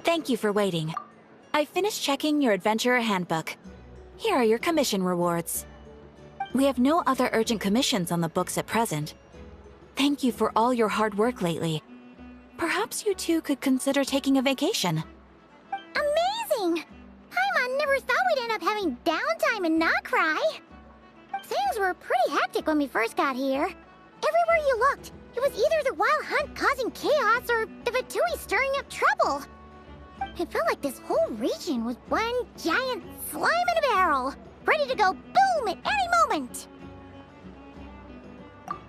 Thank you for waiting. I finished checking your adventurer handbook. Here are your commission rewards. We have no other urgent commissions on the books at present. Thank you for all your hard work lately. Perhaps you two could consider taking a vacation. Amazing! Paimon never thought we'd end up having downtime and not cry. Things were pretty hectic when we first got here. Everywhere you looked, it was either the Wild Hunt causing chaos or the Fatui stirring up trouble. It felt like this whole region was one giant slime in a barrel, ready to go boom at any moment.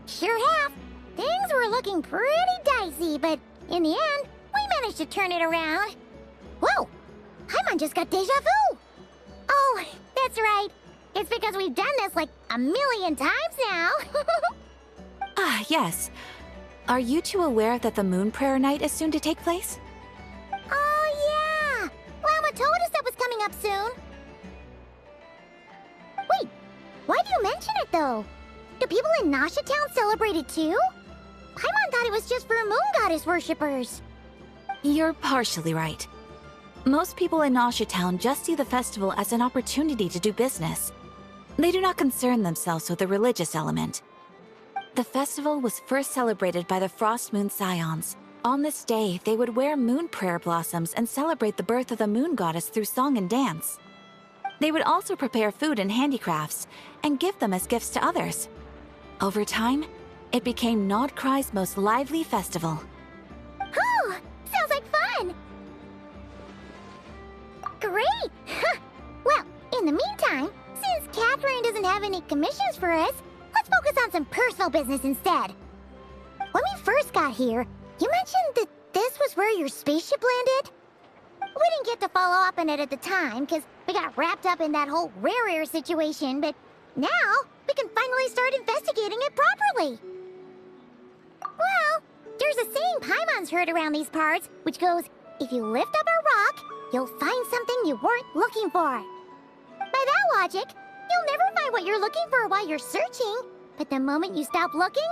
Sure have. Things were looking pretty dicey, but in the end, we managed to turn it around. Whoa! Paimon just got deja vu! Oh, that's right. It's because we've done this like a million times now. Ah, yes. Are you two aware that the Moon Prayer Night is soon to take place? Oh, yeah! Mama told us that was coming up soon. Wait, why do you mention it, though? Do people in Nasha Town celebrate it, too? Paimon thought it was just for Moon Goddess worshippers. You're partially right. Most people in Nasha Town just see the festival as an opportunity to do business. They do not concern themselves with the religious element. The festival was first celebrated by the Frost Moon Scions. On this day, they would wear moon prayer blossoms and celebrate the birth of the moon goddess through song and dance. They would also prepare food and handicrafts and give them as gifts to others. Over time, it became Nodcry's most lively festival. Oh, sounds like fun! Great! Well, in the meantime, since Catherine doesn't have any commissions for us, let's focus on some personal business instead. When we first got here, you mentioned that this was where your spaceship landed? We didn't get to follow up on it at the time, because we got wrapped up in that whole rare air situation, but now we can finally start investigating it properly. Well, there's a saying Paimon's heard around these parts, which goes, if you lift up a rock, you'll find something you weren't looking for. By that logic, you'll never find what you're looking for while you're searching, but the moment you stop looking,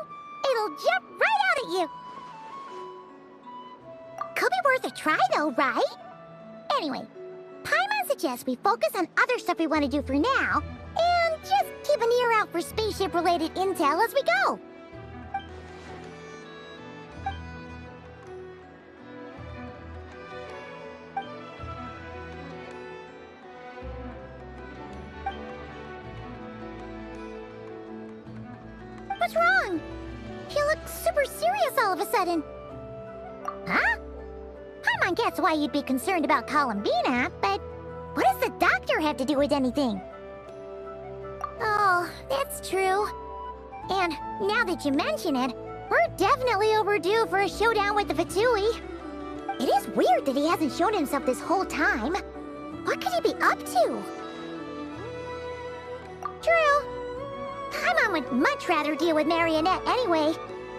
it'll jump right out at you. Could be worth a try though, right? Anyway, Paimon suggests we focus on other stuff we want to do for now, and just keep an ear out for spaceship-related intel as we go. What's wrong? You look super serious all of a sudden. Huh? Paimon gets why you'd be concerned about Columbina, but what does the doctor have to do with anything? Oh, that's true. And now that you mention it, we're definitely overdue for a showdown with the Fatui. It is weird that he hasn't shown himself this whole time. What could he be up to? True. Paimon would much rather deal with Marionette anyway.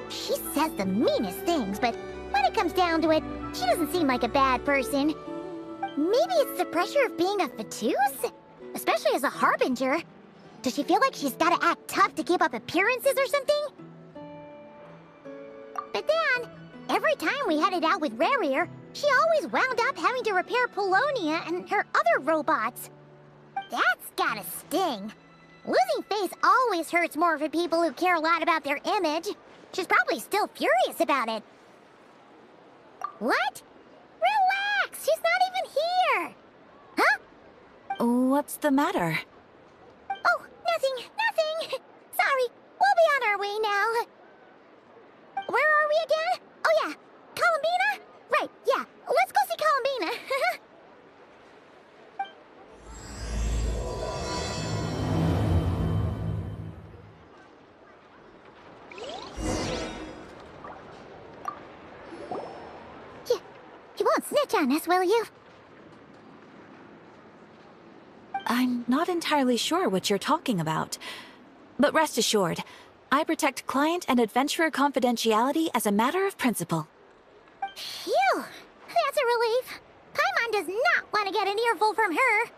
She says the meanest things, but when it comes down to it, she doesn't seem like a bad person. Maybe it's the pressure of being a Fatuse? Especially as a Harbinger. Does she feel like she's gotta act tough to keep up appearances or something? But then, every time we headed out with Rarir, she always wound up having to repair Polonia and her other robots. That's gotta sting. Losing face always hurts more for people who care a lot about their image. She's probably still furious about it. What? Relax! She's not even here! Huh? What's the matter? Oh, nothing. Sorry, we'll be on our way now. Where are we again? Oh yeah, Columbina? Right, yeah, let's go see Columbina. You won't snitch on us, will you? I'm not entirely sure what you're talking about. But rest assured, I protect client and adventurer confidentiality as a matter of principle. Phew! That's a relief. Paimon does not want to get an earful from her.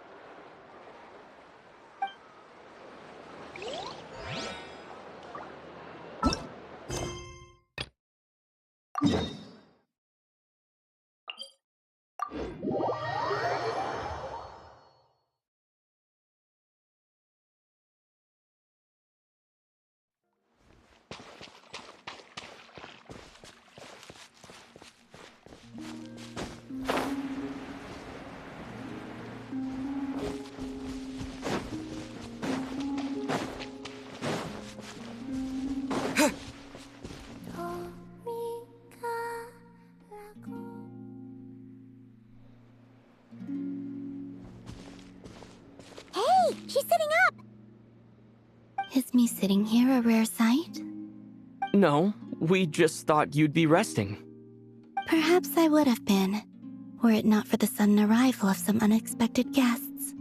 She's sitting up! Is me sitting here a rare sight? No, we just thought you'd be resting. Perhaps I would have been, were it not for the sudden arrival of some unexpected guests.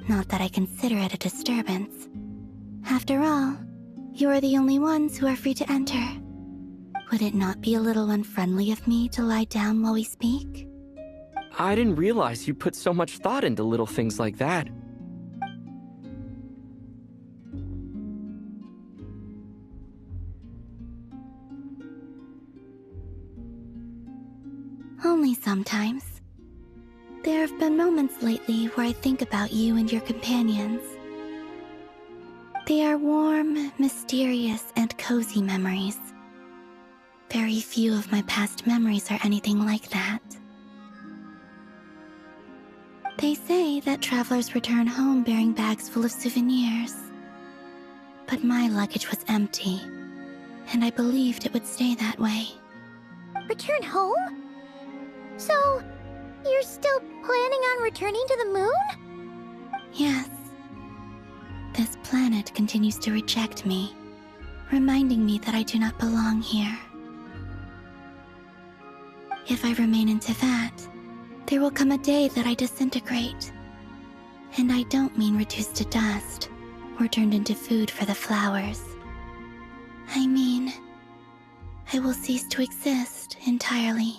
Not that I consider it a disturbance. After all, you are the only ones who are free to enter. Would it not be a little unfriendly of me to lie down while we speak? I didn't realize you put so much thought into little things like that. Only sometimes. There have been moments lately where I think about you and your companions. They are warm, mysterious, and cozy memories. Very few of my past memories are anything like that. They say that travelers return home bearing bags full of souvenirs. But my luggage was empty, and I believed it would stay that way. Return home? So, you're still planning on returning to the moon? Yes. This planet continues to reject me, reminding me that I do not belong here. If I remain into that, there will come a day that I disintegrate. And I don't mean reduced to dust, or turned into food for the flowers. I mean, I will cease to exist entirely.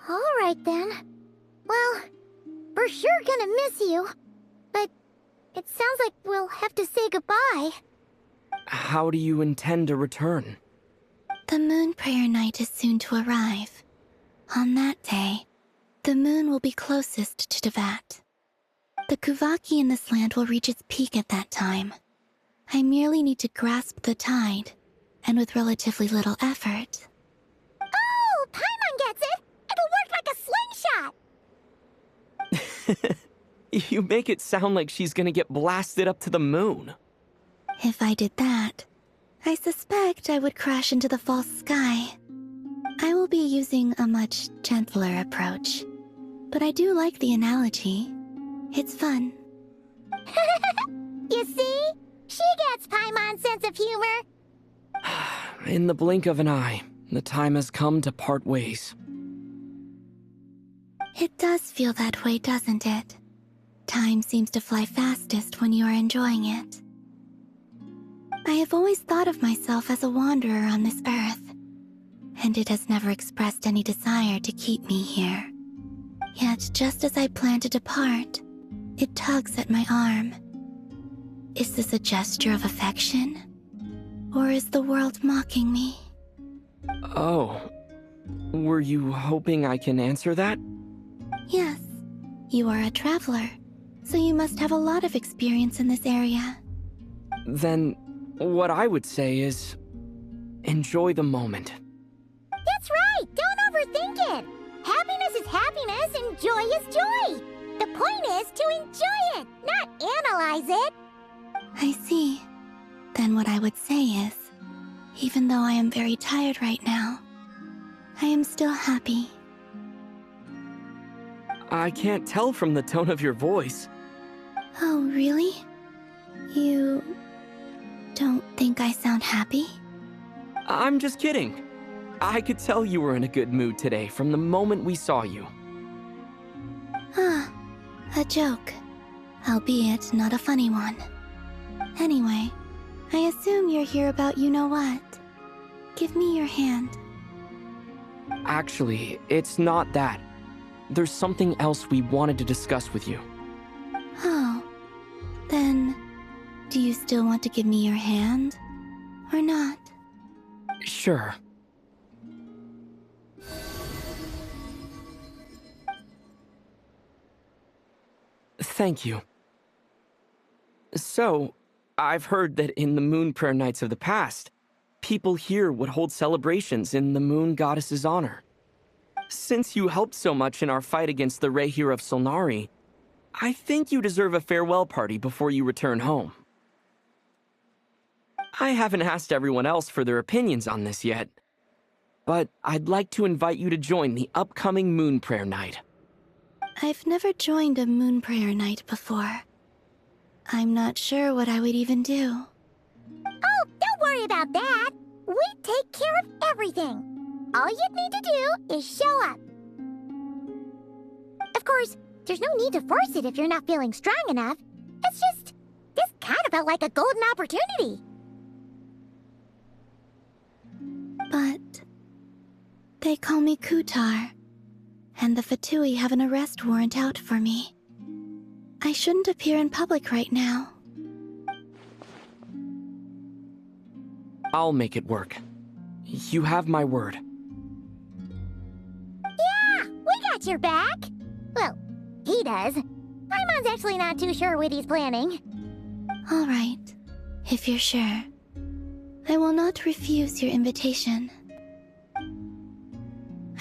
Alright then. Well, we're sure gonna miss you. But it sounds like we'll have to say goodbye. How do you intend to return? The moon prayer night is soon to arrive. On that day, the moon will be closest to Devat. The Kuvaki in this land will reach its peak at that time. I merely need to grasp the tide, and with relatively little effort. Oh, Paimon gets it! It'll work like a slingshot! You make it sound like she's gonna get blasted up to the moon. If I did that, I suspect I would crash into the false sky. I will be using a much gentler approach, but I do like the analogy. It's fun. You see? She gets Paimon's sense of humor. In the blink of an eye, the time has come to part ways. It does feel that way, doesn't it? Time seems to fly fastest when you are enjoying it. I have always thought of myself as a wanderer on this earth, and it has never expressed any desire to keep me here. Yet just as I plan to depart, it tugs at my arm. Is this a gesture of affection? Or is the world mocking me? Oh, were you hoping I can answer that? Yes, you are a traveler, so you must have a lot of experience in this area. Then, what I would say is, enjoy the moment. That's right! Don't overthink it! Happiness is happiness and joy is joy! The point is to enjoy it, not analyze it! I see. Then what I would say is, even though I am very tired right now, I am still happy. I can't tell from the tone of your voice. Oh, really? You don't think I sound happy? I'm just kidding. I could tell you were in a good mood today from the moment we saw you. Ah, a joke. Albeit not a funny one. Anyway, I assume you're here about you-know-what. Give me your hand. Actually, it's not that. There's something else we wanted to discuss with you. Oh, then, do you still want to give me your hand? Or not? Sure. Thank you. So, I've heard that in the moon prayer nights of the past, people here would hold celebrations in the moon goddess's honor. Since you helped so much in our fight against the Rehir of Solnari, I think you deserve a farewell party before you return home. I haven't asked everyone else for their opinions on this yet, but I'd like to invite you to join the upcoming moon prayer night. I've never joined a moon prayer night before. I'm not sure what I would even do. Oh, don't worry about that. We take care of everything. All you'd need to do is show up. Of course, there's no need to force it if you're not feeling strong enough. It's just, this kind of felt like a golden opportunity. But they call me Kutar, and the Fatui have an arrest warrant out for me. I shouldn't appear in public right now. I'll make it work. You have my word. Yeah, we got your back. Well, he does. Paimon's actually not too sure what he's planning. All right, if you're sure. I will not refuse your invitation.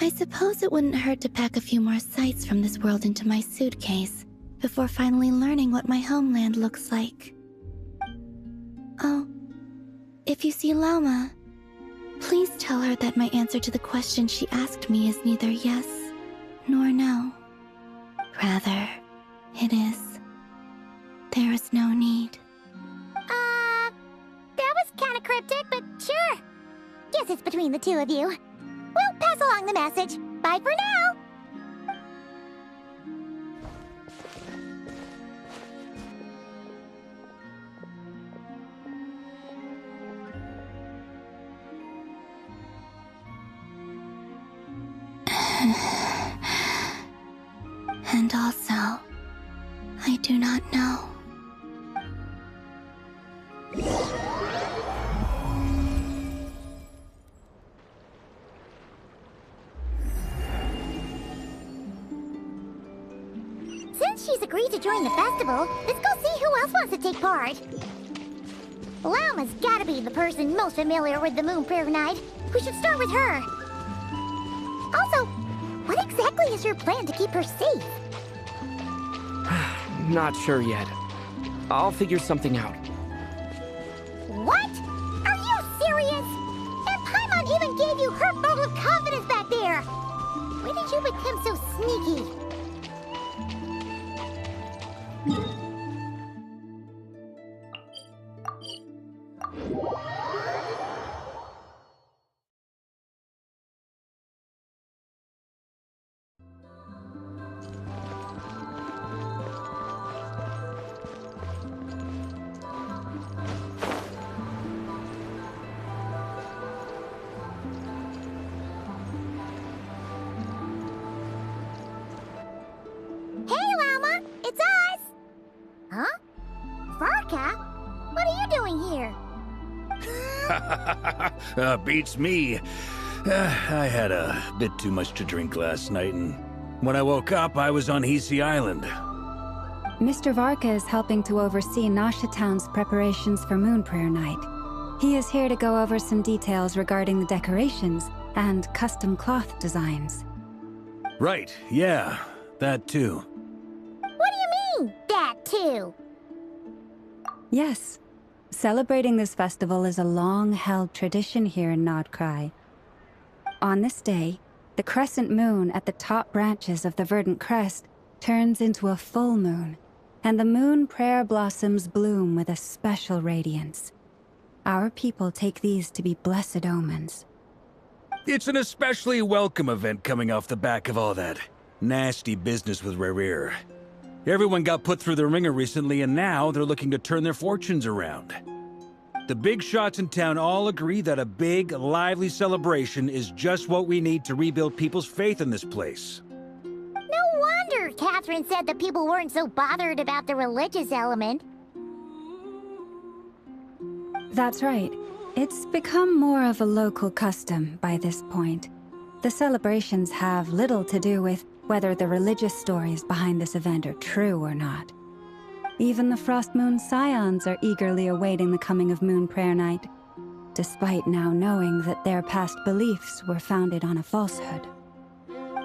I suppose it wouldn't hurt to pack a few more sights from this world into my suitcase before finally learning what my homeland looks like. Oh, if you see Lauma, please tell her that my answer to the question she asked me is neither yes nor no. Rather, it is. There is no need. That was kind of cryptic, but sure. Guess it's between the two of you. We'll pass along the message. Bye for now. And also, I do not know. Since she's agreed to join the festival, let's go see who else wants to take part. Lauma's gotta be the person most familiar with the Moon Prayer Night. We should start with her. Also, what exactly is your plan to keep her safe? Not sure yet. I'll figure something out. What? Are you serious? And Paimon even gave you her vote of confidence back there! When did you become so sneaky? Hey, Lauma! It's us! Huh? Varka? What are you doing here? Beats me. I had a bit too much to drink last night, and when I woke up, I was on Hisi Island. Mr. Varka is helping to oversee Nasha Town's preparations for Moon Prayer Night. He is here to go over some details regarding the decorations and custom cloth designs. Right, yeah, that too. What do you mean, that too? Yes, celebrating this festival is a long-held tradition here in Nodcry. On this day, the crescent moon at the top branches of the verdant crest turns into a full moon, and the moon prayer blossoms bloom with a special radiance. Our people take these to be blessed omens. It's an especially welcome event coming off the back of all that nasty business with Rerir. Everyone got put through the ringer recently, and now they're looking to turn their fortunes around. The big shots in town all agree that a big, lively celebration is just what we need to rebuild people's faith in this place. No wonder Catherine said that people weren't so bothered about the religious element. That's right. It's become more of a local custom by this point. The celebrations have little to do with whether the religious stories behind this event are true or not. Even the Frost Moon Scions are eagerly awaiting the coming of Moon Prayer Night, despite now knowing that their past beliefs were founded on a falsehood.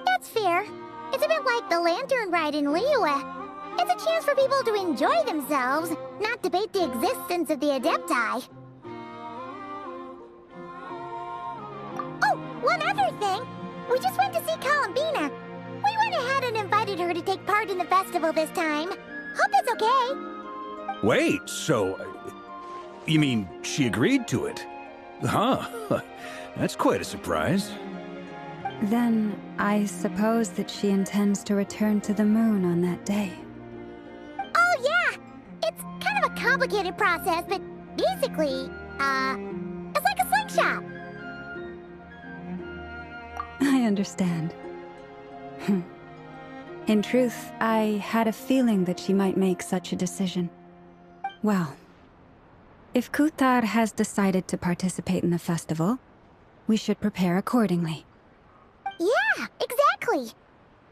That's fair. It's a bit like the Lantern Ride in Liyue. It's a chance for people to enjoy themselves, not debate the existence of the Adepti. Oh, one other thing! We just went to see Columbina. We went ahead and invited her to take part in the festival this time. Hope it's okay. Wait, so... You mean she agreed to it? Huh. That's quite a surprise. Then I suppose that she intends to return to the moon on that day. Oh, yeah! It's kind of a complicated process, but basically, it's like a slingshot. I understand. In truth, I had a feeling that she might make such a decision. Well, if Kuthar has decided to participate in the festival, we should prepare accordingly. Yeah, exactly.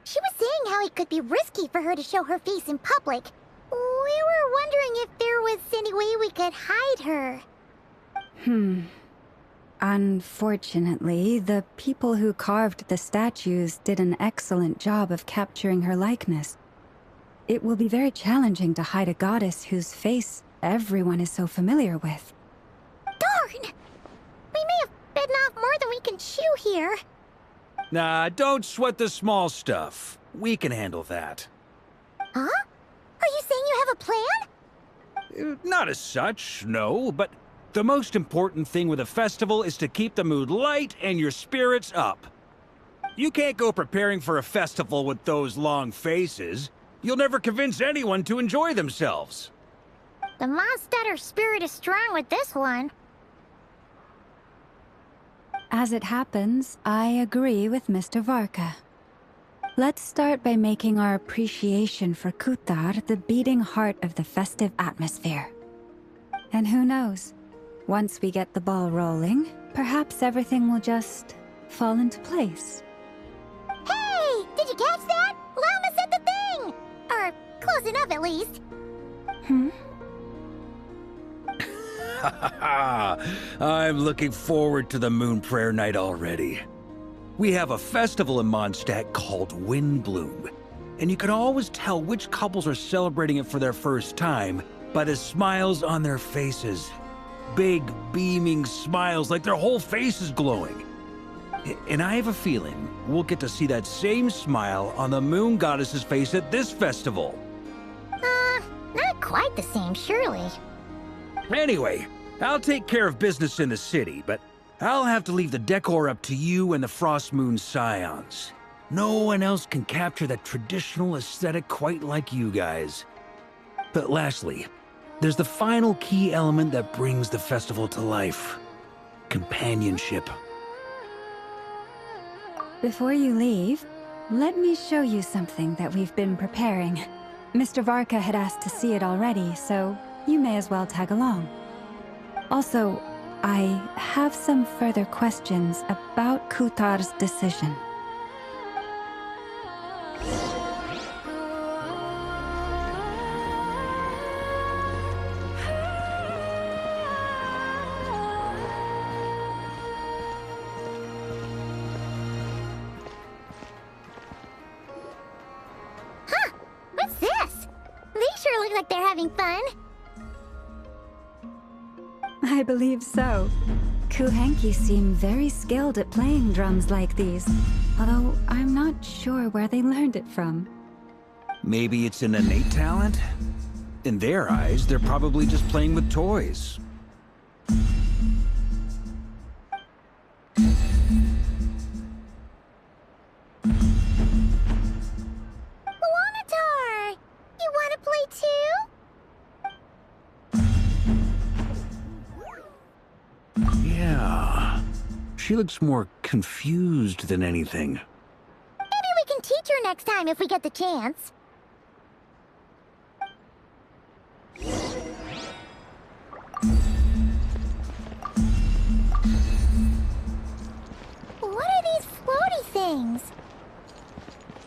She was saying how it could be risky for her to show her face in public. We were wondering if there was any way we could hide her. Unfortunately, the people who carved the statues did an excellent job of capturing her likeness. It will be very challenging to hide a goddess whose face everyone is so familiar with. Darn! We may have bitten off more than we can chew here. Nah, don't sweat the small stuff. We can handle that. Huh? Are you saying you have a plan? Not as such, no, but the most important thing with a festival is to keep the mood light and your spirits up. You can't go preparing for a festival with those long faces. You'll never convince anyone to enjoy themselves. The Mondstatter spirit is strong with this one. As it happens, I agree with Mr. Varka. Let's start by making our appreciation for Kuthar the beating heart of the festive atmosphere. And who knows, once we get the ball rolling, perhaps everything will just fall into place. Hey! Did you catch that? Lama said the thing! Or close enough, at least. I'm looking forward to the Moon Prayer Night already. We have a festival in Mondstadt called Windbloom, and you can always tell which couples are celebrating it for their first time by the smiles on their faces. Big, beaming smiles like their whole face is glowing. And I have a feeling we'll get to see that same smile on the Moon Goddess's face at this festival. Not quite the same, surely. Anyway, I'll take care of business in the city, but I'll have to leave the decor up to you and the Frost Moon Scions. No one else can capture that traditional aesthetic quite like you guys. But lastly, there's the final key element that brings the festival to life. Companionship. Before you leave, let me show you something that we've been preparing. Mr. Varka had asked to see it already, so you may as well tag along. Also, I have some further questions about Kuthar's decision. What's this? They sure look like they're having fun. I believe so. Kuhenki seem very skilled at playing drums like these, although I'm not sure where they learned it from. Maybe it's an innate talent? In their eyes, they're probably just playing with toys. Wanatar! You want to play too? Yeah. She looks more confused than anything. Maybe we can teach her next time if we get the chance. What are these floaty things?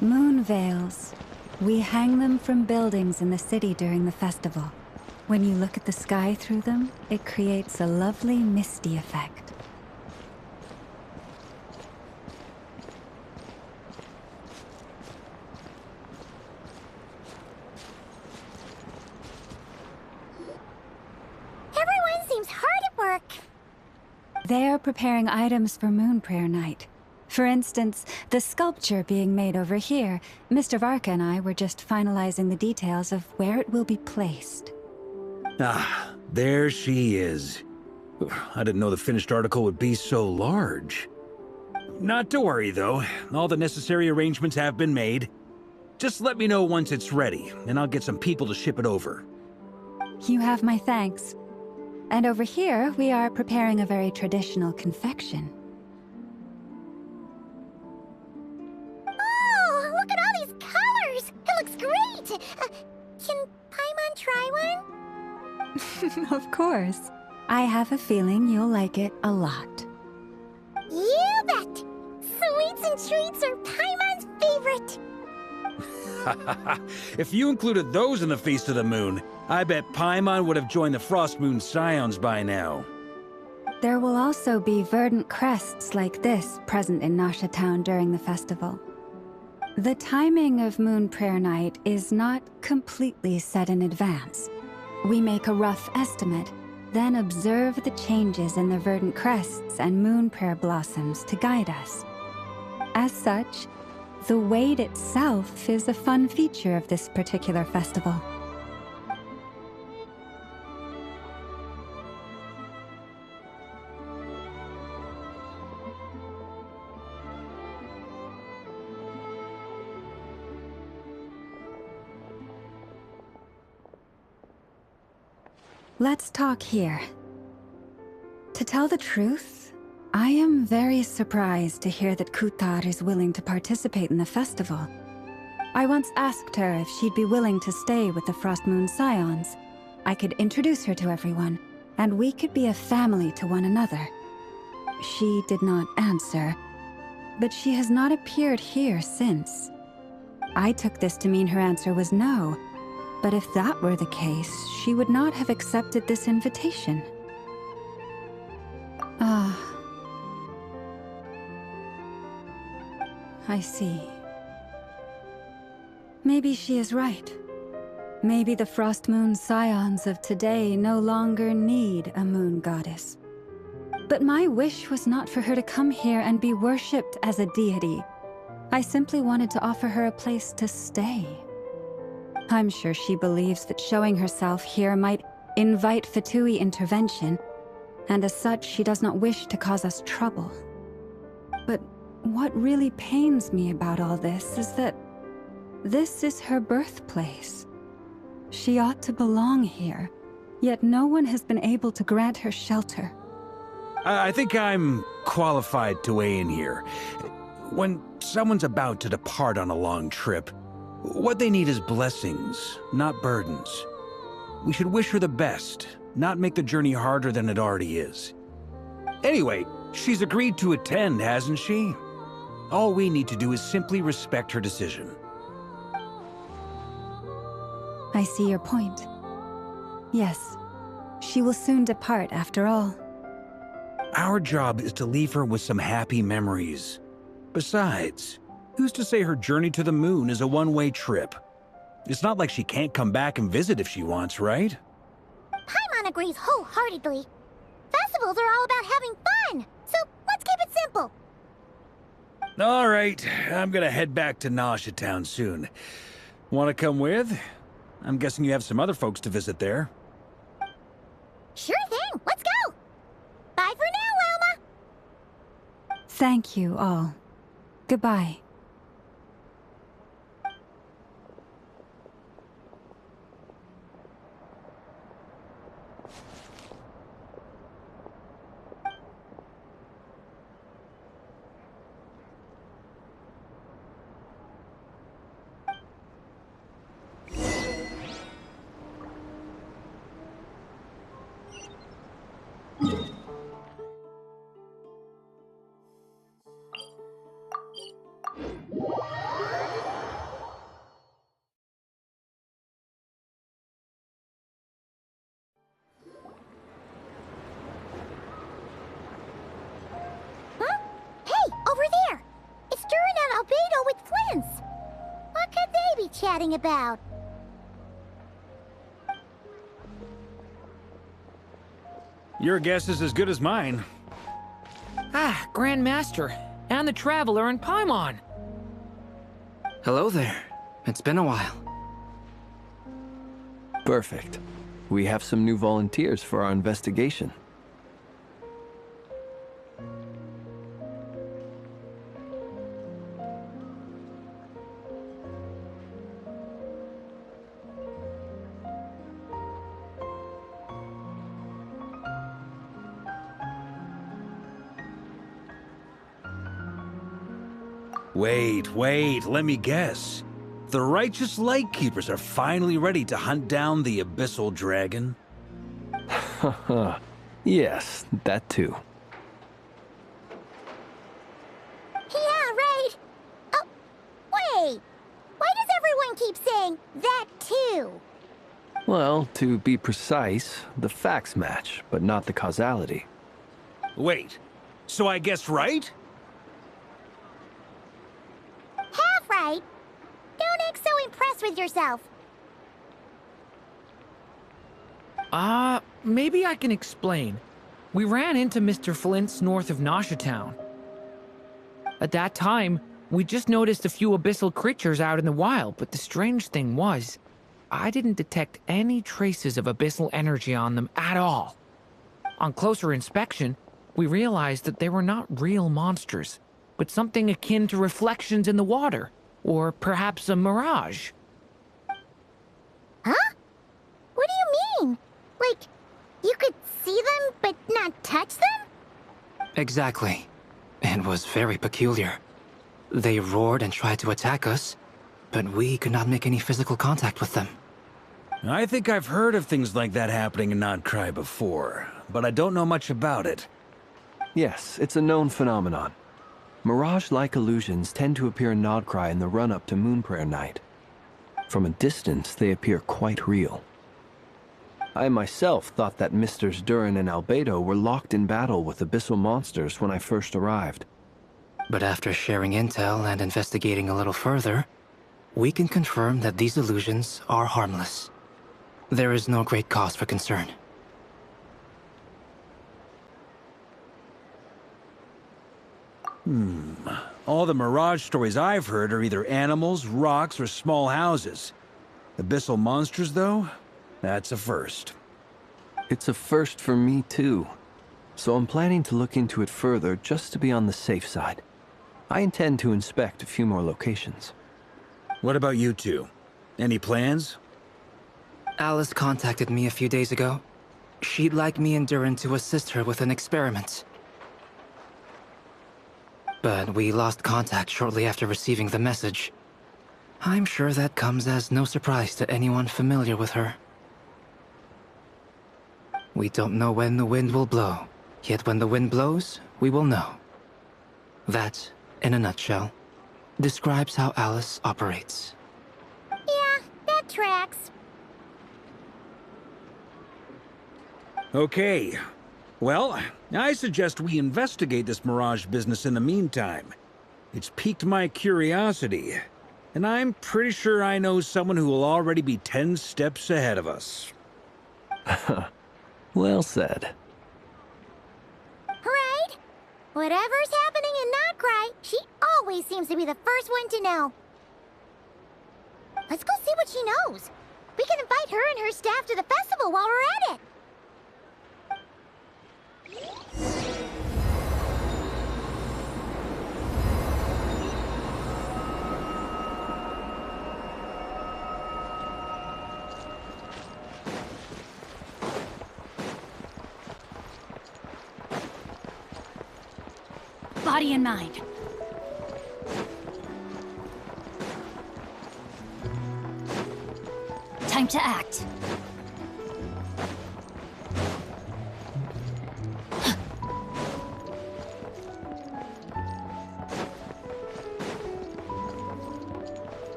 Moon veils. We hang them from buildings in the city during the festival. When you look at the sky through them, it creates a lovely misty effect. Everyone seems hard at work. They're preparing items for Moon Prayer Night. For instance, the sculpture being made over here, Mr. Varka and I were just finalizing the details of where it will be placed. Ah, there she is. I didn't know the finished article would be so large. Not to worry, though. All the necessary arrangements have been made. Just let me know once it's ready, and I'll get some people to ship it over. You have my thanks. And over here, we are preparing a very traditional confection. Oh, look at all these colors! It looks great! Can Paimon try one? Of course. I have a feeling you'll like it a lot. You bet! Sweets and treats are Paimon's favorite! If you included those in the Feast of the Moon, I bet Paimon would have joined the Frost Moon Scions by now. There will also be verdant crests like this present in Nasha Town during the festival. The timing of Moon Prayer Night is not completely set in advance. We make a rough estimate, then observe the changes in the verdant crests and moon prayer blossoms to guide us. As such, the wait itself is a fun feature of this particular festival. Let's talk here. To tell the truth, I am very surprised to hear that Kutar is willing to participate in the festival. I once asked her if she'd be willing to stay with the Frost Moon Scions. I could introduce her to everyone, and we could be a family to one another. She did not answer, but she has not appeared here since. I took this to mean her answer was no. But if that were the case, she would not have accepted this invitation. Ah. I see. Maybe she is right. Maybe the Frost Moon Scions of today no longer need a moon goddess. But my wish was not for her to come here and be worshipped as a deity. I simply wanted to offer her a place to stay. I'm sure she believes that showing herself here might invite Fatui intervention, and as such, she does not wish to cause us trouble. But what really pains me about all this is that this is her birthplace. She ought to belong here, yet no one has been able to grant her shelter. I think I'm qualified to weigh in here. When someone's about to depart on a long trip, what they need is blessings, not burdens. We should wish her the best, not make the journey harder than it already is. Anyway, she's agreed to attend, hasn't she? All we need to do is simply respect her decision. I see your point. Yes, she will soon depart after all. Our job is to leave her with some happy memories. Besides, who's to say her journey to the moon is a one-way trip? It's not like she can't come back and visit if she wants, right? Paimon agrees wholeheartedly. Festivals are all about having fun, so let's keep it simple. All right, I'm gonna head back to Nasha Town soon. Want to come with? I'm guessing you have some other folks to visit there. Sure thing, let's go! Bye for now, Wilma! Thank you all. Goodbye. Chatting about? Your guess is as good as mine. Ah, Grand Master, and the Traveler and Paimon. Hello there. It's been a while. Perfect. We have some new volunteers for our investigation. Wait, let me guess. The righteous Lightkeepers are finally ready to hunt down the Abyssal Dragon? Haha. Yes, that too. Yeah, right. Oh, wait. Why does everyone keep saying that too? Well, to be precise, the facts match, but not the causality. Wait, so I guessed right? Half right. Don't act so impressed with yourself. Maybe I can explain. We ran into Mr. Flint's north of Nasha Town. At that time, we just noticed a few abyssal creatures out in the wild, but the strange thing was, I didn't detect any traces of abyssal energy on them at all. On closer inspection, we realized that they were not real monsters, but something akin to reflections in the water, or perhaps a mirage. Huh? What do you mean? Like, you could see them, but not touch them? Exactly. It was very peculiar. They roared and tried to attack us, but we could not make any physical contact with them. I think I've heard of things like that happening in Nodcry before, but I don't know much about it. Yes, it's a known phenomenon. Mirage-like illusions tend to appear in Nodcry in the run-up to Moonprayer Night. From a distance, they appear quite real. I myself thought that Misters Durin and Albedo were locked in battle with abyssal monsters when I first arrived. But after sharing intel and investigating a little further, we can confirm that these illusions are harmless. There is no great cause for concern. All the Mirage stories I've heard are either animals, rocks, or small houses. Abyssal monsters, though? That's a first. It's a first for me, too. So I'm planning to look into it further just to be on the safe side. I intend to inspect a few more locations. What about you two? Any plans? Alice contacted me a few days ago. She'd like me and Durin to assist her with an experiment. But we lost contact shortly after receiving the message. I'm sure that comes as no surprise to anyone familiar with her. We don't know when the wind will blow, yet when the wind blows, we will know. That, in a nutshell, describes how Alice operates. Yeah, that tracks. Okay. Well, I suggest we investigate this Mirage business in the meantime. It's piqued my curiosity, and I'm pretty sure I know someone who will already be 10 steps ahead of us. Well said. Right? Whatever's happening in Nodcry, she always seems to be the first one to know. Let's go see what she knows. We can invite her and her staff to the festival while we're at it. Body and mind. Time to act.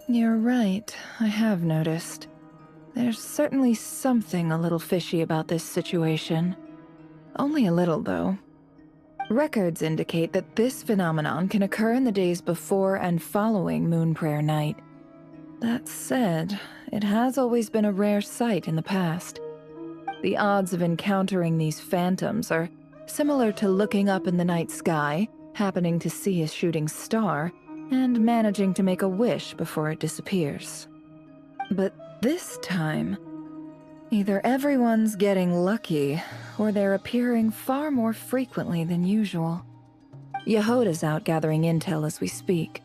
You're right, I have noticed. There's certainly something a little fishy about this situation. Only a little, though. Records indicate that this phenomenon can occur in the days before and following Moon Prayer Night. That said, it has always been a rare sight in the past. The odds of encountering these phantoms are similar to looking up in the night sky, happening to see a shooting star, and managing to make a wish before it disappears. But this time, either everyone's getting lucky, or they're appearing far more frequently than usual. Yehoda's out gathering intel as we speak.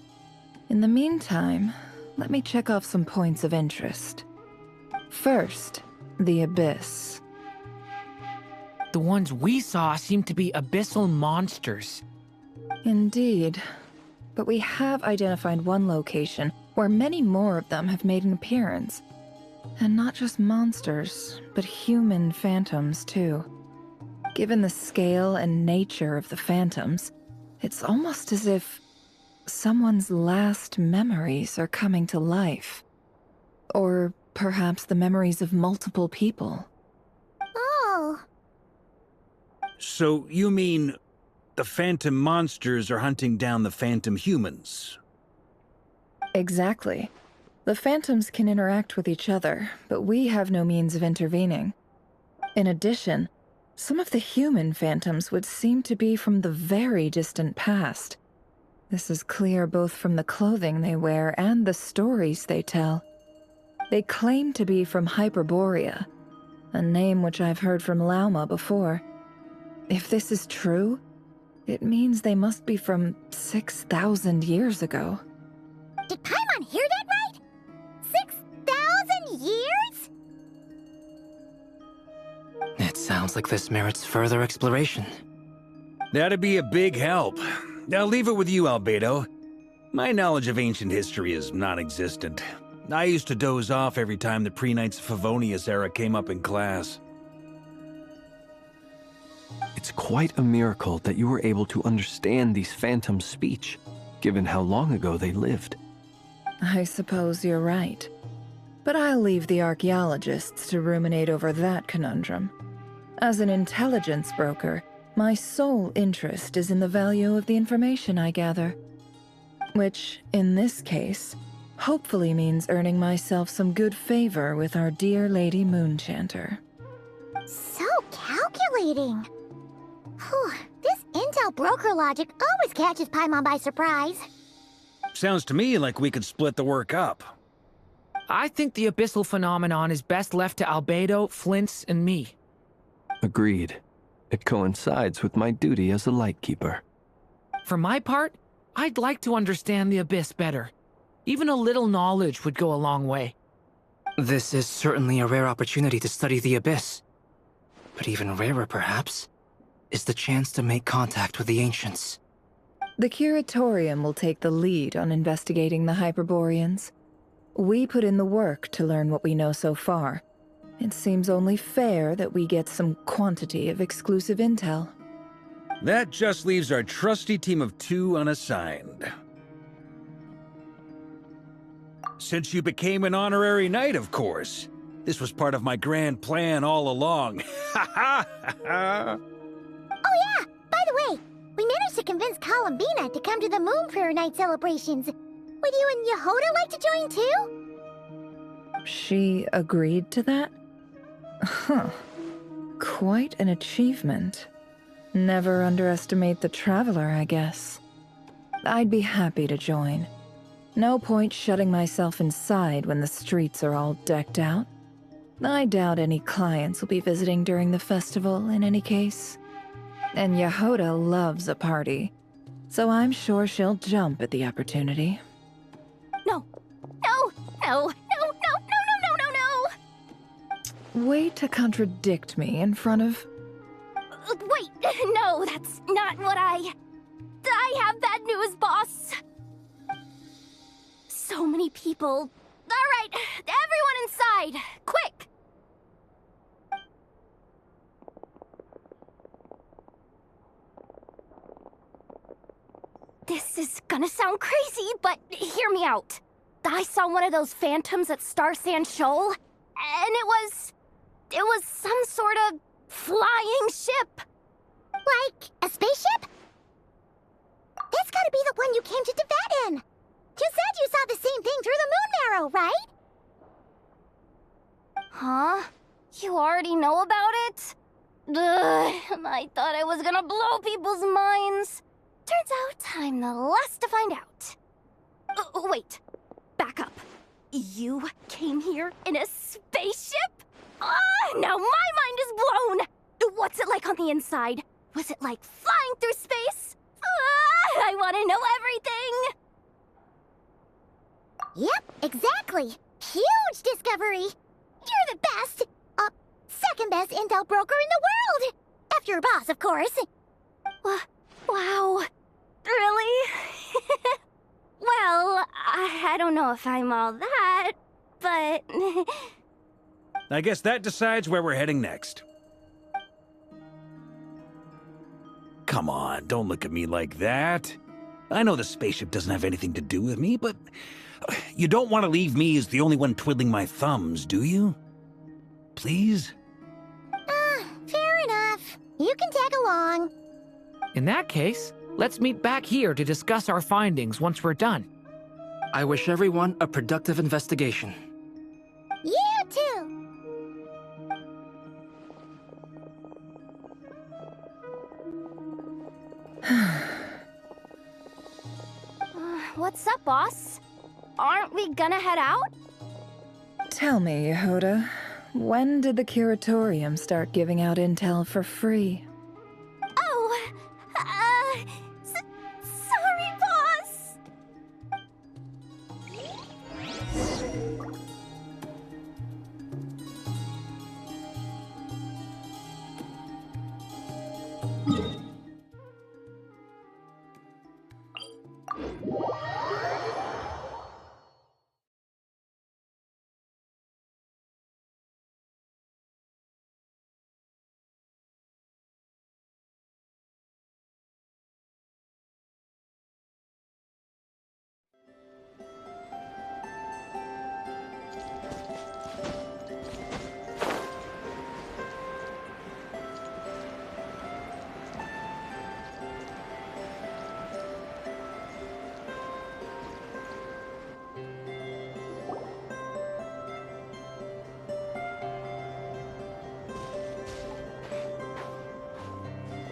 In the meantime, let me check off some points of interest. First, the Abyss. The ones we saw seem to be abyssal monsters. Indeed. But we have identified one location where many more of them have made an appearance. And not just monsters, but human phantoms too. Given the scale and nature of the phantoms, it's almost as if someone's last memories are coming to life. Or perhaps the memories of multiple people. Oh. So you mean the phantom monsters are hunting down the phantom humans? Exactly. The phantoms can interact with each other, but we have no means of intervening. In addition, some of the human phantoms would seem to be from the very distant past. This is clear both from the clothing they wear and the stories they tell. They claim to be from Hyperborea, a name which I've heard from Lauma before. If this is true, it means they must be from 6,000 years ago. Did Paimon hear that right? 6,000 years? It sounds like this merits further exploration. That'd be a big help. I'll leave it with you, Albedo. My knowledge of ancient history is non-existent. I used to doze off every time the pre-Knights of Favonius era came up in class. It's quite a miracle that you were able to understand these phantoms' speech, given how long ago they lived. I suppose you're right. But I'll leave the archaeologists to ruminate over that conundrum. As an intelligence broker, my sole interest is in the value of the information I gather. Which, in this case, hopefully means earning myself some good favor with our dear Lady Moonchanter. So calculating. Whew, this intel broker logic always catches Paimon by surprise. Sounds to me like we could split the work up. I think the abyssal phenomenon is best left to Albedo, Flints, and me. Agreed. It coincides with my duty as a lightkeeper. For my part, I'd like to understand the Abyss better. Even a little knowledge would go a long way. This is certainly a rare opportunity to study the Abyss. But even rarer, perhaps, is the chance to make contact with the Ancients. The Curatorium will take the lead on investigating the Hyperboreans. We put in the work to learn what we know so far. It seems only fair that we get some quantity of exclusive intel. That just leaves our trusty team of 2 unassigned. Since you became an honorary knight, of course. This was part of my grand plan all along. Ha ha ha! Oh yeah, by the way, we managed to convince Columbina to come to the Moon Prayer Night celebrations. Would you and Yehoda like to join too? She agreed to that? Huh. Quite an achievement. Never underestimate the traveler, I guess. I'd be happy to join. No point shutting myself inside when the streets are all decked out. I doubt any clients will be visiting during the festival in any case. And Yehoda loves a party, so I'm sure she'll jump at the opportunity. No, no, no, no, no, no, no, no, no, no! Way to contradict me in front of... Wait, no, that's not what I have bad news, boss. So many people. All right, everyone inside, quick! This is gonna sound crazy, but hear me out. I saw one of those phantoms at Star Sand Shoal, and it was some sort of flying ship. Like a spaceship? That's gotta be the one you came to Tibet in! You said you saw the same thing through the moon marrow, right? Huh? You already know about it? Ugh, I thought I was gonna blow people's minds. Turns out I'm the last to find out. Wait. Back up. You came here in a spaceship? Now my mind is blown! What's it like on the inside? Was it like flying through space? I want to know everything! Yep, exactly. Huge discovery. You're the best. Second best intel broker in the world. After your boss, of course. Wow. Really? Well, I don't know if I'm all that, but... I guess that decides where we're heading next. Come on, don't look at me like that. I know the spaceship doesn't have anything to do with me, but you don't want to leave me as the only one twiddling my thumbs, do you? Please? Fair enough. You can tag along. In that case, let's meet back here to discuss our findings once we're done. I wish everyone a productive investigation. You too. What's up, boss? Aren't we gonna head out? Tell me, Yehuda, when did the curatorium start giving out intel for free? Oh, sorry, boss.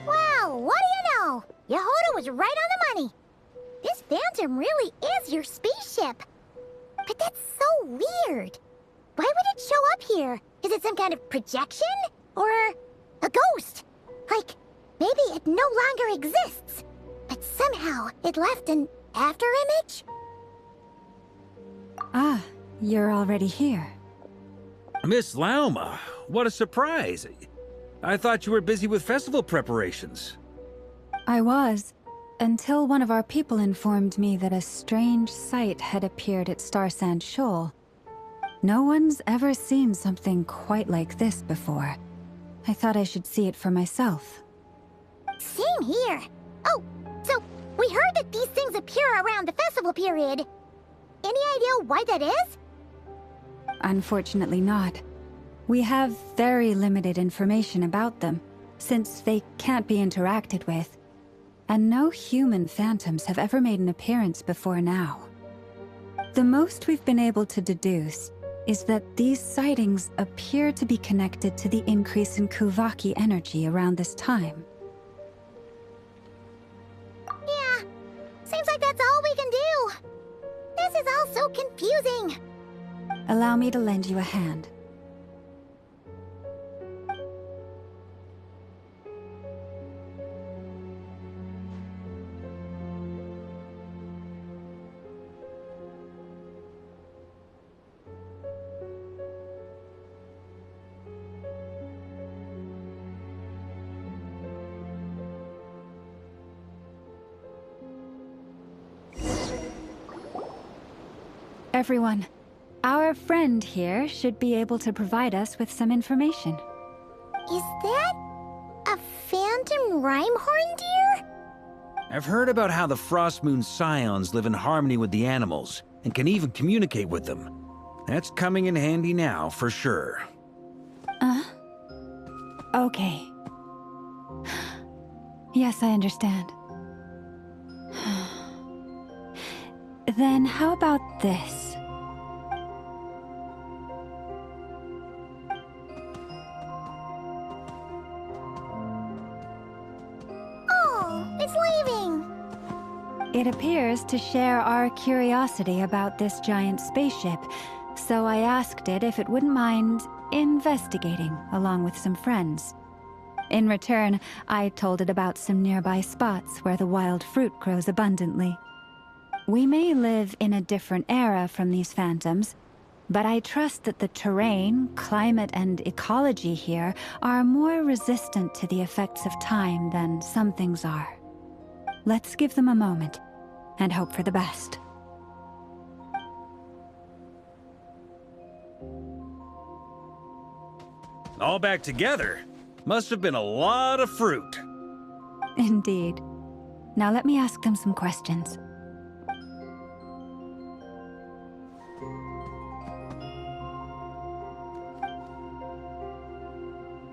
Wow, what do you know? Yehuda was right on the money. This Phantom really is your spaceship. But that's so weird. Why would it show up here? Is it some kind of projection? Or a ghost? Like, maybe it no longer exists, but somehow it left an afterimage? Ah, you're already here. Miss Lauma, what a surprise. I thought you were busy with festival preparations. I was, until one of our people informed me that a strange sight had appeared at Starsand Shoal. No one's ever seen something quite like this before. I thought I should see it for myself. Same here. Oh, so we heard that these things appear around the festival period. Any idea why that is? Unfortunately not. We have very limited information about them, since they can't be interacted with. And no human phantoms have ever made an appearance before now. The most we've been able to deduce is that these sightings appear to be connected to the increase in Kuvaki energy around this time. Yeah, seems like that's all we can do. This is all so confusing. Allow me to lend you a hand. Everyone, our friend here should be able to provide us with some information. Is that a phantom Rhymehorn deer? I've heard about how the Frost Moon Scions live in harmony with the animals and can even communicate with them. That's coming in handy now, for sure. Okay. Yes, I understand. Then how about this? Oh, it's leaving. It appears to share our curiosity about this giant spaceship, so I asked it if it wouldn't mind investigating along with some friends. In return, I told it about some nearby spots where the wild fruit grows abundantly. We may live in a different era from these phantoms, but I trust that the terrain, climate, and ecology here are more resistant to the effects of time than some things are. Let's give them a moment and hope for the best. All back together? Must have been a lot of fruit. Indeed. Now let me ask them some questions.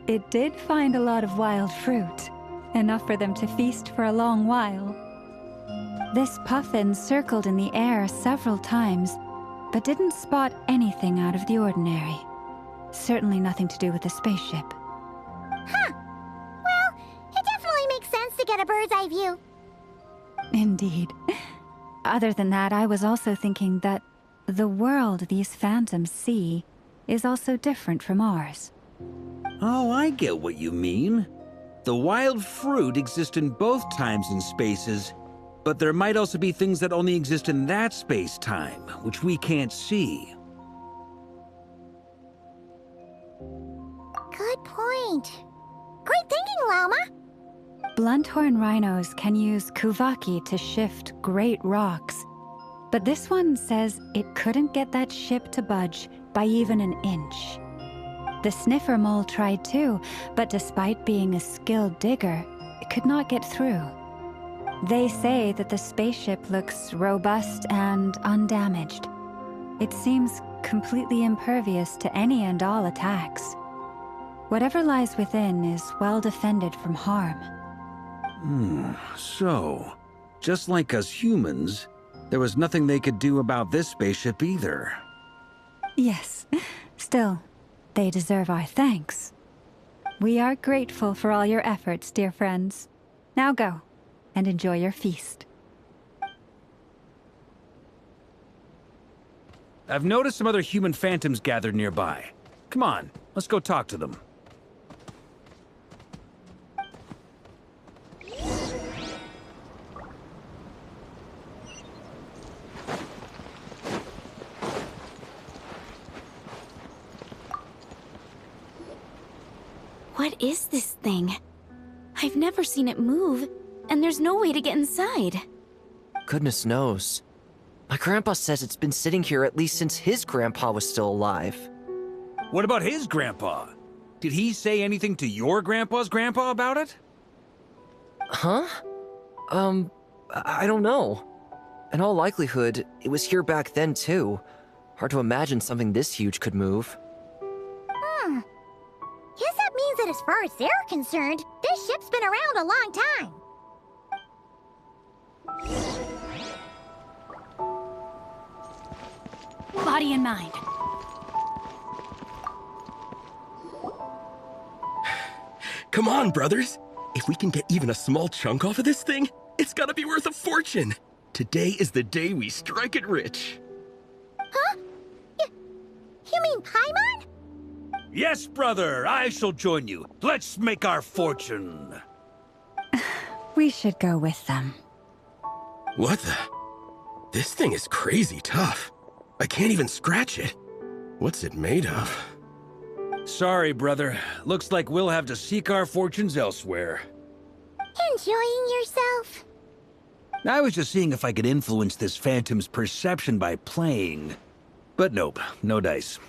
It did find a lot of wild fruit, enough for them to feast for a long while. This puffin circled in the air several times, but didn't spot anything out of the ordinary. Certainly nothing to do with the spaceship. Huh. Well, it definitely makes sense to get a bird's eye view. Indeed. Other than that, I was also thinking that the world these phantoms see is also different from ours. Oh, I get what you mean. The wild fruit exist in both times and spaces, but there might also be things that only exist in that space-time, which we can't see. Good point. Great thinking, Lauma. Blunthorn rhinos can use kuvaki to shift great rocks, but this one says it couldn't get that ship to budge by even an inch. The sniffer mole tried too, but despite being a skilled digger, it could not get through. They say that the spaceship looks robust and undamaged. It seems completely impervious to any and all attacks. Whatever lies within is well defended from harm. So, just like us humans, there was nothing they could do about this spaceship either. Yes, still, they deserve our thanks. We are grateful for all your efforts, dear friends. Now go, and enjoy your feast. I've noticed some other human phantoms gathered nearby. Come on, let's go talk to them. What is this thing? I've never seen it move, and there's no way to get inside. Goodness knows. My grandpa says it's been sitting here at least since his grandpa was still alive. What about his grandpa? Did he say anything to your grandpa's grandpa about it? Huh? I don't know. In all likelihood, it was here back then too. Hard to imagine something this huge could move. Guess that means that as far as they're concerned, this ship's been around a long time. Body and mind. Come on, brothers. If we can get even a small chunk off of this thing, it's gotta be worth a fortune. Today is the day we strike it rich. Huh? You mean Paimon? Yes, brother, I shall join you. Let's make our fortune. We should go with them. What the? This thing is crazy tough. I can't even scratch it. What's it made of? Sorry, brother. Looks like we'll have to seek our fortunes elsewhere. Enjoying yourself? I was just seeing if I could influence this phantom's perception by playing. But nope, no dice.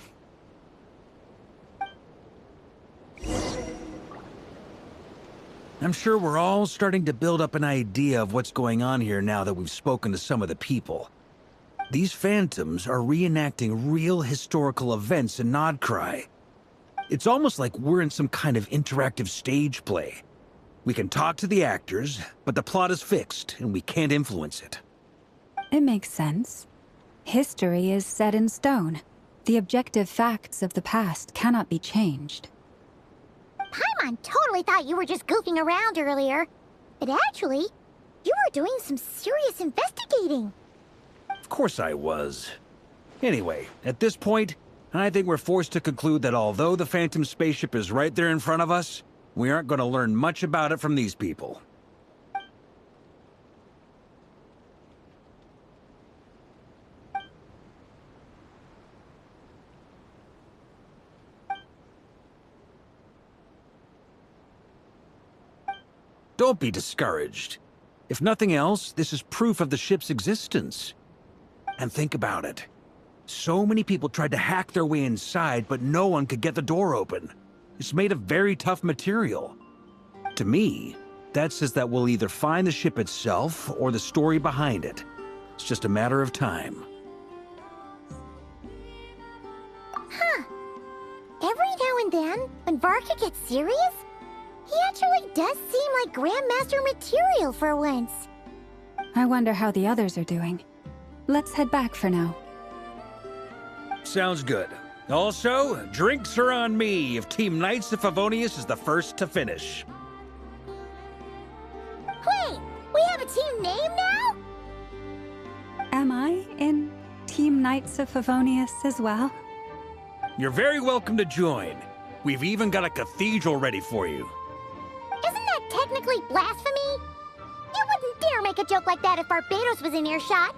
I'm sure we're all starting to build up an idea of what's going on here now that we've spoken to some of the people. These phantoms are reenacting real historical events in Nodcry. It's almost like we're in some kind of interactive stage play. We can talk to the actors, but the plot is fixed, and we can't influence it. It makes sense. History is set in stone. The objective facts of the past cannot be changed. Paimon totally thought you were just goofing around earlier. But actually, you were doing some serious investigating. Of course I was. Anyway, at this point, I think we're forced to conclude that although the Phantom spaceship is right there in front of us, we aren't going to learn much about it from these people. Don't be discouraged. If nothing else, this is proof of the ship's existence. And think about it. So many people tried to hack their way inside, but no one could get the door open. It's made of very tough material. To me, that says that we'll either find the ship itself or the story behind it. It's just a matter of time. Huh. Every now and then, when Varka gets serious, he actually does seem like Grandmaster material for once. I wonder how the others are doing. Let's head back for now. Sounds good. Also, drinks are on me if Team Knights of Favonius is the first to finish. Wait, we have a team name now? Am I in Team Knights of Favonius as well? You're very welcome to join. We've even got a cathedral ready for you. Isn't that technically blasphemy? You wouldn't dare make a joke like that if Barbados was in earshot.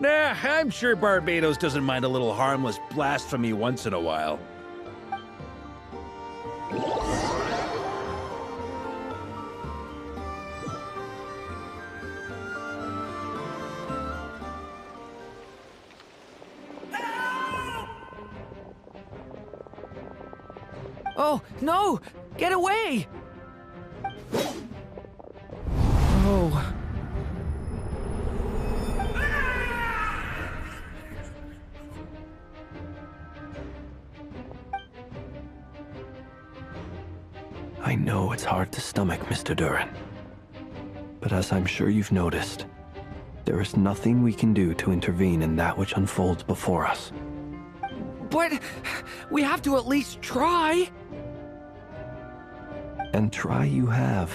Nah, I'm sure Barbados doesn't mind a little harmless blasphemy once in a while. Oh, no! Get away! Oh. I know it's hard to stomach, Mr. Duran. But as I'm sure you've noticed, there is nothing we can do to intervene in that which unfolds before us. But we have to at least try. And try you have.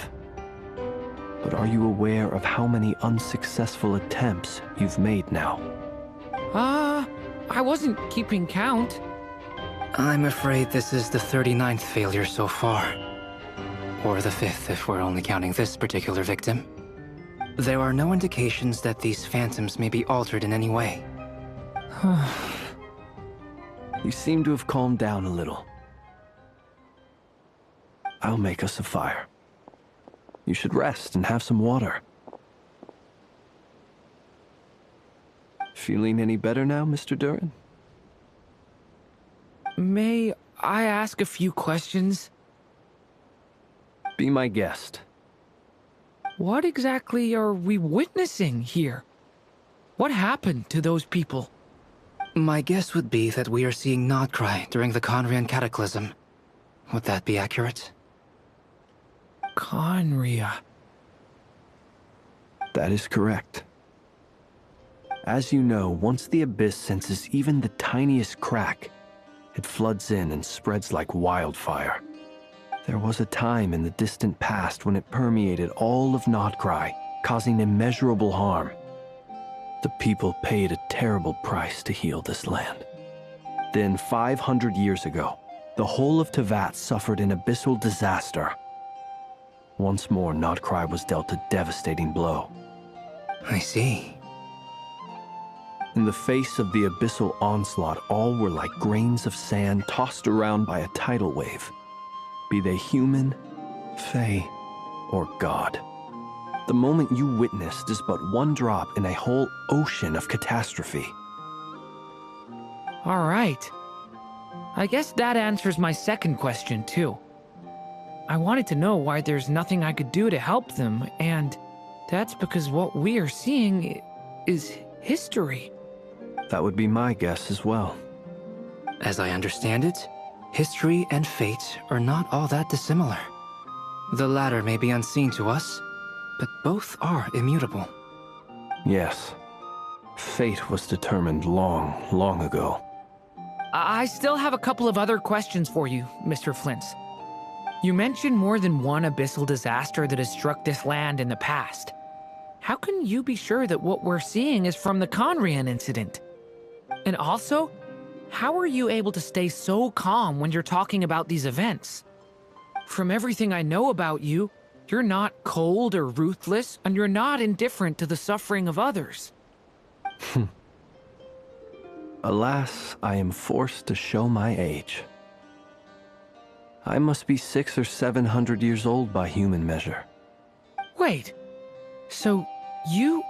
But are you aware of how many unsuccessful attempts you've made now? I wasn't keeping count. I'm afraid this is the 39th failure so far. Or the 5th if we're only counting this particular victim. There are no indications that these phantoms may be altered in any way. You seem to have calmed down a little. I'll make us a fire. You should rest and have some water. Feeling any better now, Mr. Duran? May I ask a few questions? Be my guest. What exactly are we witnessing here? What happened to those people? My guess would be that we are seeing Nodcry during the Conrian Cataclysm. Would that be accurate? Conria. That is correct. As you know, once the Abyss senses even the tiniest crack, it floods in and spreads like wildfire. There was a time in the distant past when it permeated all of Nodcry, causing immeasurable harm. The people paid a terrible price to heal this land. Then, 500 years ago, the whole of Teyvat suffered an abyssal disaster. Once more, Nodcry was dealt a devastating blow. I see. In the face of the abyssal onslaught, all were like grains of sand tossed around by a tidal wave. Be they human, fae, or god. The moment you witnessed is but one drop in a whole ocean of catastrophe. All right. I guess that answers my second question, too. I wanted to know why there's nothing I could do to help them, and that's because what we are seeing is history. That would be my guess as well. As I understand it, history and fate are not all that dissimilar. The latter may be unseen to us, but both are immutable. Yes. Fate was determined long, long ago. I still have a couple of other questions for you, Mr. Flint. You mentioned more than one abyssal disaster that has struck this land in the past. How can you be sure that what we're seeing is from the Conrian incident? And also, how are you able to stay so calm when you're talking about these events? From everything I know about you, you're not cold or ruthless, and you're not indifferent to the suffering of others. Alas, I am forced to show my age. I must be 600 or 700 years old by human measure. Wait, so you...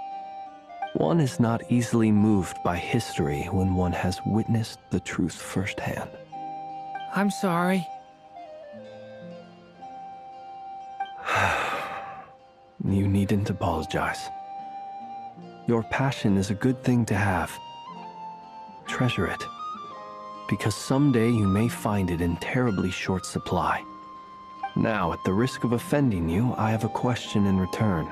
One is not easily moved by history when one has witnessed the truth firsthand. I'm sorry. You needn't apologize. Your passion is a good thing to have. Treasure it, because someday you may find it in terribly short supply. Now, at the risk of offending you, I have a question in return.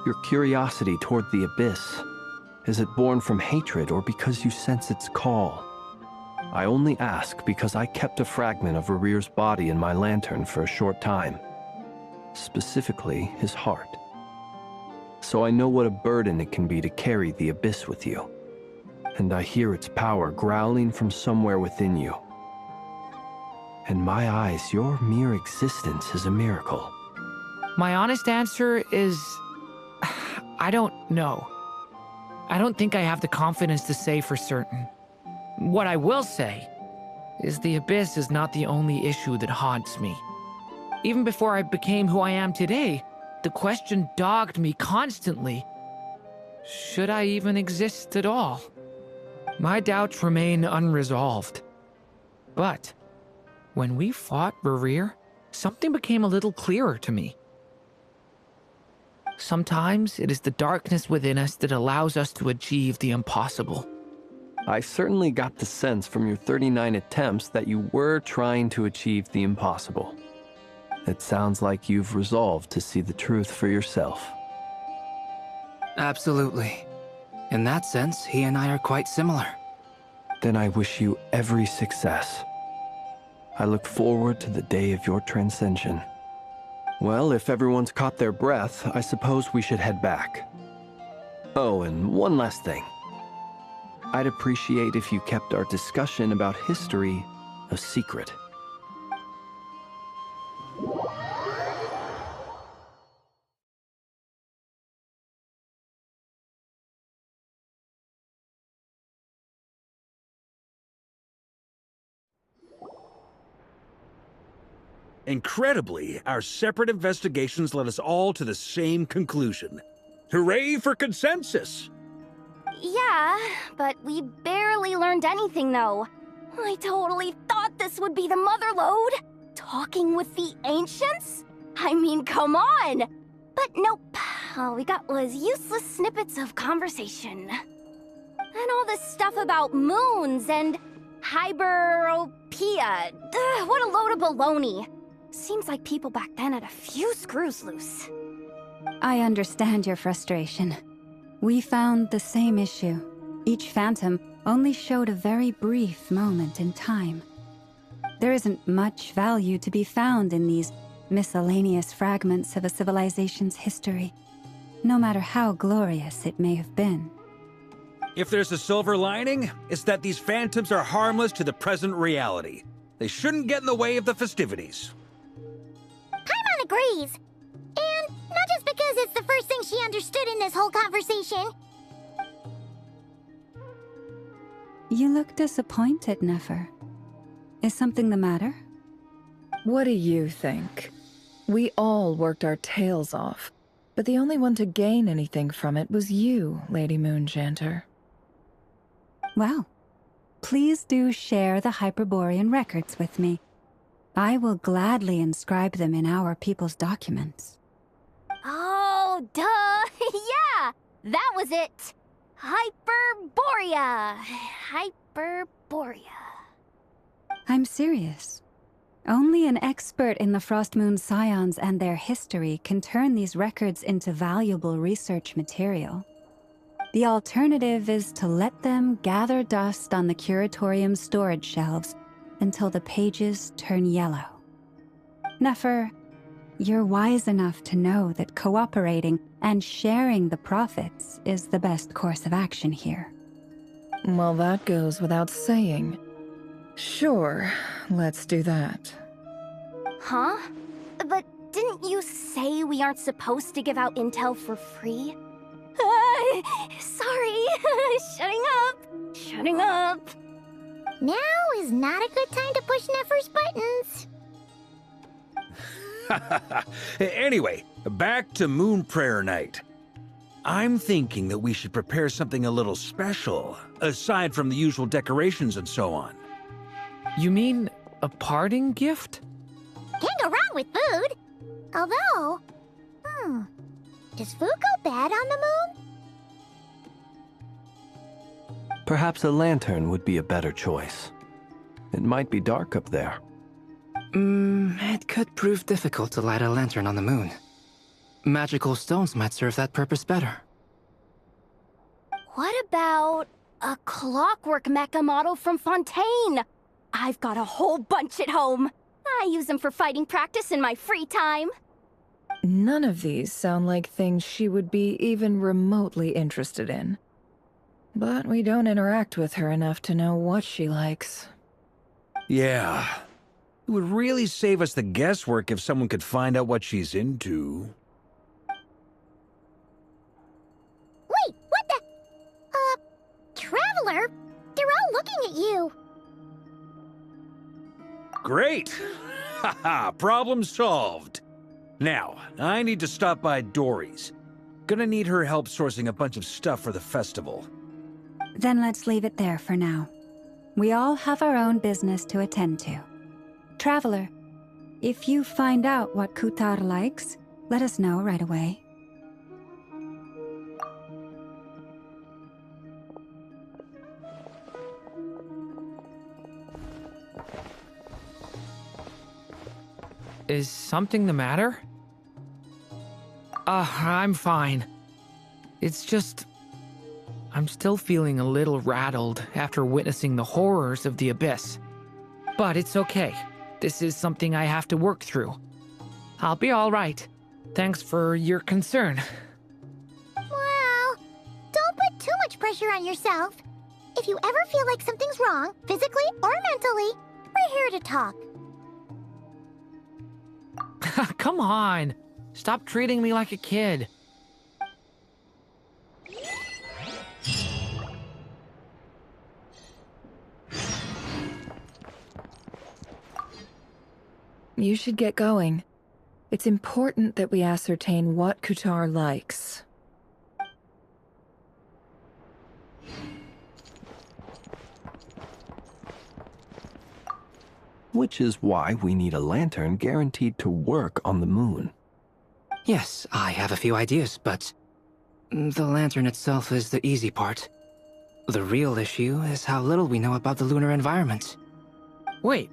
Your curiosity toward the abyss, is it born from hatred or because you sense its call? I only ask because I kept a fragment of Rarir's body in my lantern for a short time. Specifically, his heart. So I know what a burden it can be to carry the abyss with you. And I hear its power growling from somewhere within you. In my eyes, your mere existence is a miracle. My honest answer is... I don't know. I don't think I have the confidence to say for certain. What I will say is the abyss is not the only issue that haunts me. Even before I became who I am today, the question dogged me constantly. Should I even exist at all? My doubts remain unresolved. But when we fought Rarir, something became a little clearer to me. Sometimes it is the darkness within us that allows us to achieve the impossible. I certainly got the sense from your 39 attempts that you were trying to achieve the impossible. It sounds like you've resolved to see the truth for yourself. Absolutely. In that sense, he and I are quite similar. Then I wish you every success. I look forward to the day of your transcension. Well, if everyone's caught their breath, I suppose we should head back. Oh, and one last thing. I'd appreciate if you kept our discussion about history a secret. Incredibly, our separate investigations led us all to the same conclusion. Hooray for consensus! Yeah, but we barely learned anything, though. I totally thought this would be the mother lode. Talking with the ancients? I mean, come on! But nope. All we got was useless snippets of conversation. And all this stuff about moons and hyperopia. What a load of baloney. Seems like people back then had a few screws loose. I understand your frustration. We found the same issue. Each phantom only showed a very brief moment in time. There isn't much value to be found in these miscellaneous fragments of a civilization's history, no matter how glorious it may have been. If there's a silver lining, it's that these phantoms are harmless to the present reality. They shouldn't get in the way of the festivities. Paimon agrees. And not just because it's the first thing she understood in this whole conversation. You look disappointed, Nefer. Is something the matter? What do you think? We all worked our tails off, but the only one to gain anything from it was you, Lady Moonjanter. Well, please do share the Hyperborean records with me. I will gladly inscribe them in our people's documents. Oh, duh! Yeah! That was it! Hyperborea! Hyperborea. I'm serious. Only an expert in the Frost Moon Scions and their history can turn these records into valuable research material. The alternative is to let them gather dust on the Curatorium's storage shelves until the pages turn yellow. Nefer, you're wise enough to know that cooperating and sharing the profits is the best course of action here. Well, that goes without saying. Sure, let's do that. Huh? But didn't you say we aren't supposed to give out intel for free? Sorry. Shutting up. Now is not a good time to push Nefer's buttons. Anyway, back to Moon Prayer Night. I'm thinking that we should prepare something a little special, aside from the usual decorations and so on. You mean a parting gift? Can't go wrong with food. Although, does food go bad on the moon? Perhaps a lantern would be a better choice. It might be dark up there. It could prove difficult to light a lantern on the moon. Magical stones might serve that purpose better. What about a clockwork mecha model from Fontaine? I've got a whole bunch at home. I use them for fighting practice in my free time. None of these sound like things she would be even remotely interested in. But we don't interact with her enough to know what she likes. Yeah. It would really save us the guesswork if someone could find out what she's into. Wait, what the? Traveler? They're all looking at you. Great! Haha, problem solved. Now, I need to stop by Dory's. Gonna need her help sourcing a bunch of stuff for the festival. Then let's leave it there for now. We all have our own business to attend to. Traveler, if you find out what Kutar likes, let us know right away. Is something the matter? I'm fine. It's just... I'm still feeling a little rattled after witnessing the horrors of the Abyss. But it's okay. This is something I have to work through. I'll be all right. Thanks for your concern. Well, don't put too much pressure on yourself. If you ever feel like something's wrong, physically or mentally, we're here to talk. Come on. Stop treating me like a kid. You should get going. It's important that we ascertain what Kutar likes. Which is why we need a lantern guaranteed to work on the moon. Yes, I have a few ideas, but the lantern itself is the easy part. The real issue is how little we know about the lunar environment. Wait,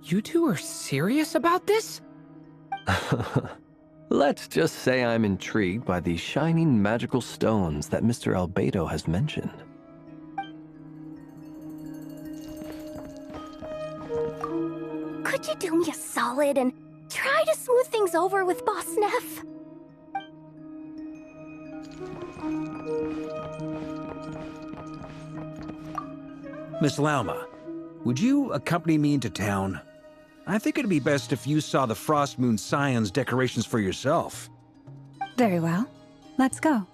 you two are serious about this? Let's just say I'm intrigued by these shining magical stones that Mr. Albedo has mentioned. Could you do me a solid and try to smooth things over with Boss Neff? Miss Lauma, would you accompany me into town? I think it'd be best if you saw the Frost Moon Scions decorations for yourself. Very well. Let's go.